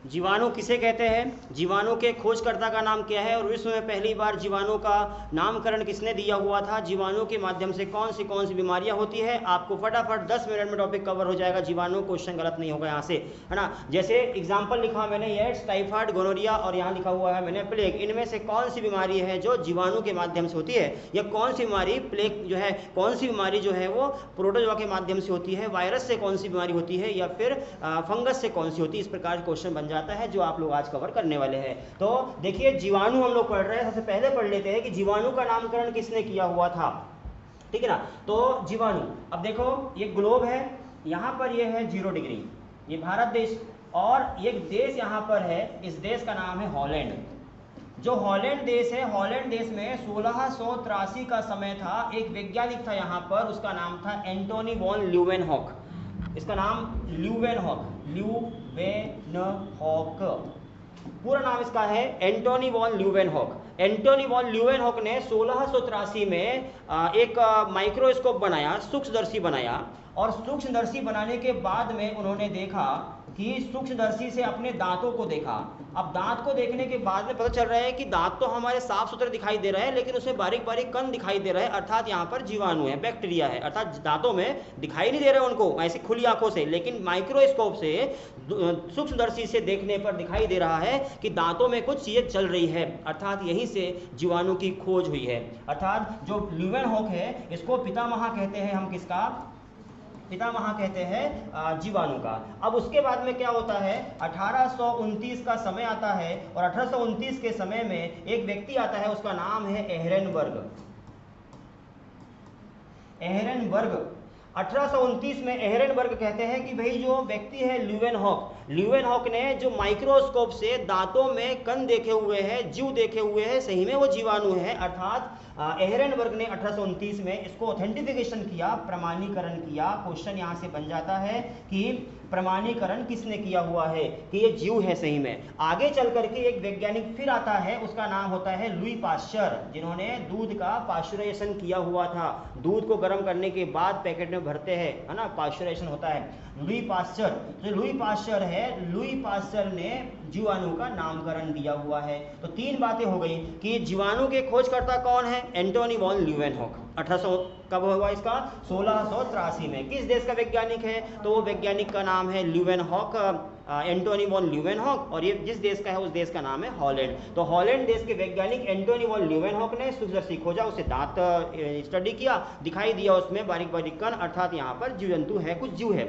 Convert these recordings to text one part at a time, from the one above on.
जीवाणु किसे कहते हैं, जीवाणु के खोजकर्ता का नाम क्या है, और विश्व में पहली बार जीवाणु का नामकरण किसने दिया हुआ था, जीवाणु के माध्यम से कौन सी बीमारियां होती है। आपको फटाफट 10 मिनट में टॉपिक कवर हो जाएगा। जीवाणु क्वेश्चन गलत नहीं होगा यहाँ से, है ना। जैसे एग्जाम्पल लिखा मैंने एड्स, टाइफाइड, गोनोरिया और यहाँ लिखा हुआ है मैंने प्लेग। इनमें से कौन सी बीमारी है जो जीवाणु के माध्यम से होती है, या कौन सी बीमारी प्लेग जो है, कौन सी बीमारी जो है वो प्रोटोजोआ के माध्यम से होती है, वायरस से कौन सी बीमारी होती है, या फिर फंगस से कौन सी होती है। इस प्रकार के क्वेश्चन बन जाता है जो आप लोग आज कवर करने वाले हैं। तो देखिए जीवाणु हम लोग पढ़ रहे हैं। सबसे पहले पढ़ लेते हैं कि जीवाणु का नामकरण किसने किया हुआ था, ठीक है ना। तो जीवाणु, अब देखो ये ग्लोब है, यहाँ पर ये है 0 डिग्री, ये भारत देश, और एक देश यहाँ पर है, इस देश का नाम है हॉलैंड। जो हॉलैंड देश है, हॉलैंड देश में 1683 का समय था, एक वैज्ञानिक था यहाँ पर, उसका नाम था एंटोनी वॉन ल्यूवेनहॉक। इसका नाम ल्यूवेनहॉक, पूरा नाम इसका है Antony von Leeuwenhoek. Antony von Leeuwenhoek ने 1683 में एक माइक्रोस्कोप बनाया, सूक्ष्मदर्शी बनाया, और सूक्ष्मदर्शी बनाने के बाद में उन्होंने देखा कि सूक्ष्मदर्शी से अपने दांतों को देखा। अब दांत को देखने के बाद में पता चल रहा है कि दांत तो हमारे साफ सुथरे दिखाई दे रहे हैं, लेकिन उसमें बारीक बारीक कण दिखाई दे रहे हैं, अर्थात यहाँ पर जीवाणु है, बैक्टीरिया है, अर्थात दांतों में दिखाई नहीं दे रहे उनको ऐसी खुली आंखों से, लेकिन माइक्रोस्कोप से सूक्ष्मदर्शी से देखने पर दिखाई दे रहा है कि दांतों में कुछ चीजें चल रही है, अर्थात यहीं से जीवाणु की खोज हुई है। अर्थात जो ल्यूवेनहॉक है, इसको पितामह कहते हैं हम, किसका पितामह कहते हैं, जीवाणु का। अब उसके बाद में क्या होता है, 1829 का समय आता है, और 1829 के समय में एक व्यक्ति आता है, उसका नाम है एहरेनबर्ग। 1829 में एहरेनबर्ग कहते हैं कि भाई जो व्यक्ति है ल्यूवेनहॉक ने जो माइक्रोस्कोप से दांतों में कण देखे हुए हैं, जीव देखे हुए हैं, सही में वो जीवाणु है। अर्थात एहरेनबर्ग ने 1829 में इसको ऑथेंटिफिकेशन किया, प्रमाणीकरण किया। क्वेश्चन यहाँ से बन जाता है कि प्रमाणीकरण किसने किया हुआ है कि ये जीव है सही में। आगे चल करके एक वैज्ञानिक फिर आता है, उसका नाम होता है लुई पाश्चर, जिन्होंने दूध का पाश्चराइजेशन किया हुआ था। दूध को गर्म करने के बाद पैकेट में भरते हैं, है ना, पाश्चराइजेशन होता है। लुई पाश्चर, जो लुई पाश्चर है, लुई पाश्चर ने जीवाणु का नामकरण दिया हुआ है। तो 3 बातें हो गई कि जीवाणु के खोजकर्ता कौन है, एंटोनी वॉन ल्यूवेनहॉक। 1800 कब हुआ इसका, 1683 में। किस देश का वैज्ञानिक है, तो वो वैज्ञानिक का नाम है ल्यूवेनहॉक, एंटोनी वॉन ल्यूवेनहॉक, और ये जिस देश का है उस देश का नाम है हॉलैंड। तो हॉलैंड देश के वैज्ञानिक एंटोनी वॉन ल्यूवेनहॉक ने सूक्ष्मदर्शी खोजा, उससे दांत स्टडी किया, दिखाई दिया उसमें बारीक बारीक कण, अर्थात यहाँ पर जीव जंतु है, कुछ जीव है।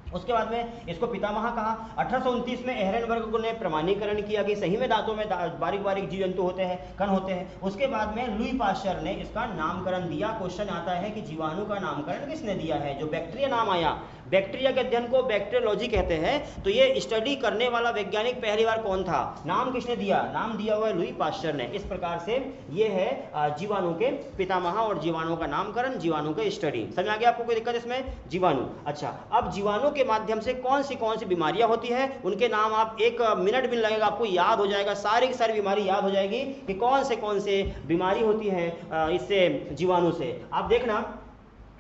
उसके बाद में इसको पितामह कहा। 1829 में एहरेनबर्ग ने प्रमाणीकरण किया कि सही में दांतों में बारीक बारीक जीव जंतु होते हैं, कण होते हैं। उसके बाद में लुई पाश्चर ने इसका नामकरण दिया। क्वेश्चन आता है कि जीवाणु का नामकरण किसने दिया है। जो बैक्टीरिया नाम आया, बैक्टीरिया के अध्ययन को बैक्टीरियोलॉजी कहते हैं। तो ये स्टडी करने वाला वैज्ञानिक पहली बार कौन था, नाम किसने दिया, नाम दिया हुआ है लुई पाश्चर ने। इस प्रकार से ये है जीवाणु के पितामह और जीवाणु का नामकरण, जीवाणु का स्टडी। समझ आ गया आपको, कोई दिक्कत इसमें, जीवाणु। अच्छा, अब जीवाणु के माध्यम से कौन सी बीमारियां होती है, उनके नाम आप 1 मिनट भी लगेगा आपको याद हो जाएगा, सारी की सारी बीमारी याद हो जाएगी कि कौन से बीमारी होती है इससे, जीवाणु से। आप देखना,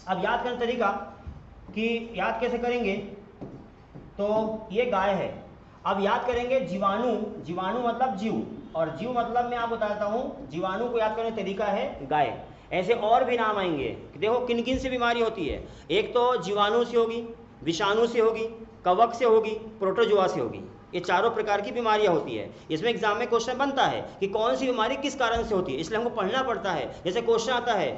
अब याद करने का तरीका कि याद कैसे करेंगे। तो ये गाय है, अब याद करेंगे जीवाणु, जीवाणु मतलब जीव, और जीव मतलब मैं आपको बताता हूं, जीवाणु को याद करने का तरीका है गाय। ऐसे और भी नाम आएंगे कि देखो किन किन से बीमारी होती है। एक तो जीवाणु से होगी, विषाणु से होगी, कवक से होगी, प्रोटोजोआ से होगी। ये चारों प्रकार की बीमारियां होती है। इसमें एग्जाम में क्वेश्चन बनता है कि कौन सी बीमारी किस कारण से होती है, इसलिए हमको पढ़ना पड़ता है। जैसे क्वेश्चन आता है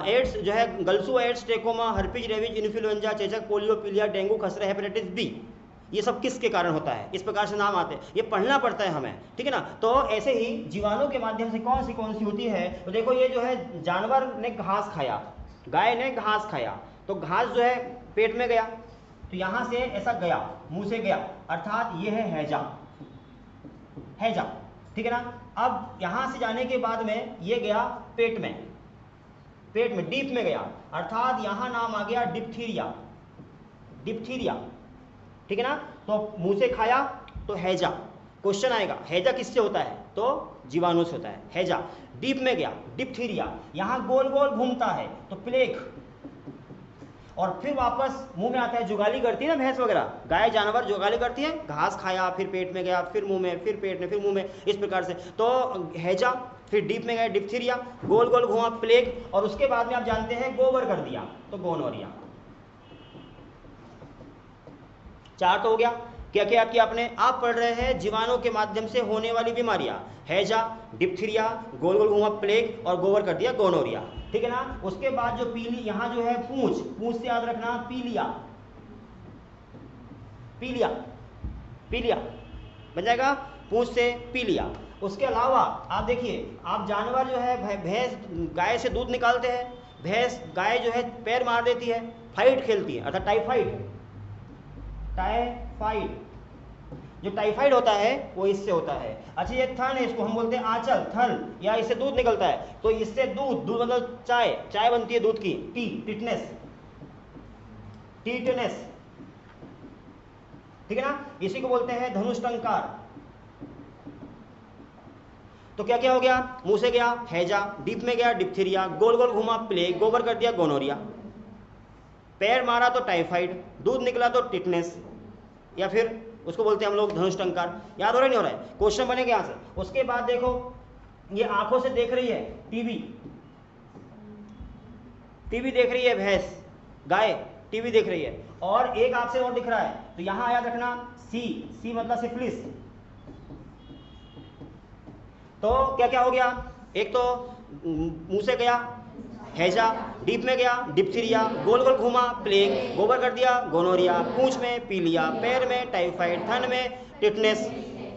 एड्स जो है, गल्सो AIDS, trachoma, herpes, rabies, influenza, चेचक, पोलियो, पीलिया, डेंगू, खसरा, हेपेटाइटिस बी, ये सब किसके कारण होता है, इस प्रकार से नाम आते हैं, ये पढ़ना पड़ता है हमें, ठीक है ना। तो ऐसे ही जीवाणु के माध्यम से कौन सी होती है। तो देखो ये जो है, जानवर ने घास खाया, गाय ने घास खाया, तो घास जो है पेट में गया, तो यहां से ऐसा गया, मुंह से गया, अर्थात ये है हैजा, हैजा, ठीक है ना। अब यहां से जाने के बाद में ये गया पेट में, पेट में डीप में गया, अर्थात यहां नाम आ गया डिप्थीरिया, डिप्थीरिया, ठीक है ना। तो मुंह से खाया तो हैजा, क्वेश्चन आएगा हैजा किससे होता है, तो जीवाणु से होता है हैजा। डीप में गया डिप्थीरिया, यहां गोल गोल घूमता है तो प्लेग, और फिर वापस मुंह में आता है। जुगाली करती है ना भैंस वगैरह, गाय जानवर जुगाली करती है, घास खाया फिर पेट में गया, फिर मुंह में, फिर पेट में, फिर मुंह में, इस प्रकार से। तो हैजा, फिर डीप में गया डिप्थीरिया, गोल गोल घुमा प्लेग, और उसके बाद में आप जानते हैं गोबर कर दिया तो गोनोरिया। 4 तो हो गया। क्या क्या आपकी आपने आप पढ़ रहे हैं जीवाणु के माध्यम से होने वाली बीमारियां, हैजा, डिप्थीरिया, गोल गोल घुमा प्लेग और गोबर कर दिया गोनोरिया, ठीक है ना। उसके बाद जो पीली, यहां जो है पूंछ, पूंछ से याद रखना पीलिया, पीलिया, पीलिया बन जाएगा, पूंछ से पीलिया। उसके अलावा आप देखिए, आप जानवर जो है भैंस गाय से दूध निकालते हैं, भैंस गाय जो है पैर मार देती है, फाइट खेलती है, अर्थात टाइफाइड, टाइफाइड, जो टाइफाइड होता है वो इससे होता है। अच्छा ये थन है, इसको हम बोलते हैं आंचल, थल, या इससे दूध निकलता है, तो इससे दूध, दूध मतलब चाय, चाय बनती है दूध की, टी, टिटनेस, टीटनेस, ठीक है ना, इसी को बोलते हैं धनुष्टंकार। तो क्या क्या हो गया, मुंह से गया हैजा, डीप में गया डिप्थीरिया, गोल गोल घुमा प्लेग, गोबर कर दिया गोनोरिया, पैर मारा तो टाइफाइड, दूध निकला तो टिटनेस, या फिर उसको बोलते हैं हम लोग धनुष्टंकार। याद हो रहा नहीं हो रहा है, क्वेश्चन बनेगा यहां से। उसके बाद देखो, ये आंखों से देख रही है टीवी, टीवी देख रही है भैंस, गाय टीवी देख रही है, और एक आंख से और दिख रहा है, तो यहां याद रखना सी, सी मतलब सिफिलिस। तो क्या क्या हो गया, एक तो मुंह से गया हैजा, डीप में गया डिप्थीरिया, गोल गोल घुमा प्लेग, गोबर कर दिया गोनोरिया, पूंछ में पीलिया, पैर में टाइफाइड, थन में टिटनेस,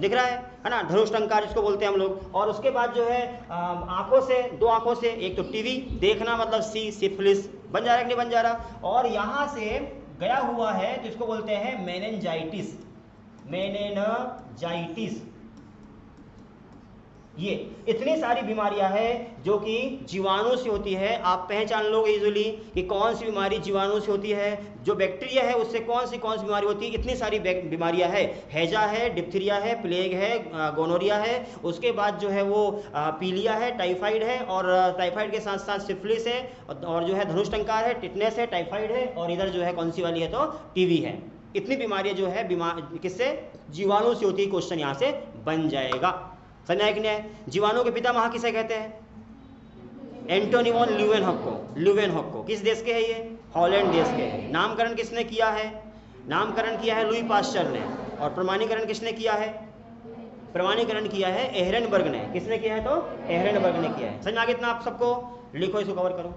दिख रहा है ना, धनुष्टंकार इसको बोलते हैं हम लोग। और उसके बाद जो है आंखों से, 2 आंखों से, एक तो टीवी देखना मतलब सी, सिफिलिस, बन जा रहा है कि नहीं बन जा रहा। और यहां से गया हुआ है तो इसको बोलते हैं मेनिंजाइटिस, मेनिंजाइटिस। ये इतनी सारी बीमारियां हैं जो कि जीवाणु से होती है। आप पहचान लोगे इजीली कि कौन सी बीमारी जीवाणु से होती है, जो बैक्टीरिया है उससे कौन सी बीमारी होती है। इतनी सारी बीमारियां हैं, हैजा है, डिप्थीरिया है, प्लेग है, गोनोरिया है, उसके बाद जो है वो पीलिया है, टाइफाइड है, और टाइफाइड के साथ साथ सिफिलिस है, और जो है धनुष्टंकार है, टिटनेस है, टाइफाइड है, और इधर जो है कौन सी वाली है तो टीवी है। इतनी बीमारियां जो है किससे, जीवाणु से होती है। क्वेश्चन यहाँ से बन जाएगा, समझ आया कि नहीं? जीवाणु के पिता महा किसे कहते हैं? एंटोनी वॉन ल्यूवेनहॉक को। ल्यूवेनहॉक को किस देश के है ये? हॉलैंड देश के है। नामकरण किसने किया है? नामकरण किया है लुई पास्चर ने। और प्रमाणीकरण किसने किया है? प्रमाणीकरण किया है एहरेनबर्ग ने। किसने किया है तो? एहरेनबर्ग ने किया है। समझ आ गया इतना आप सबको? लिखो, इसको कवर करो।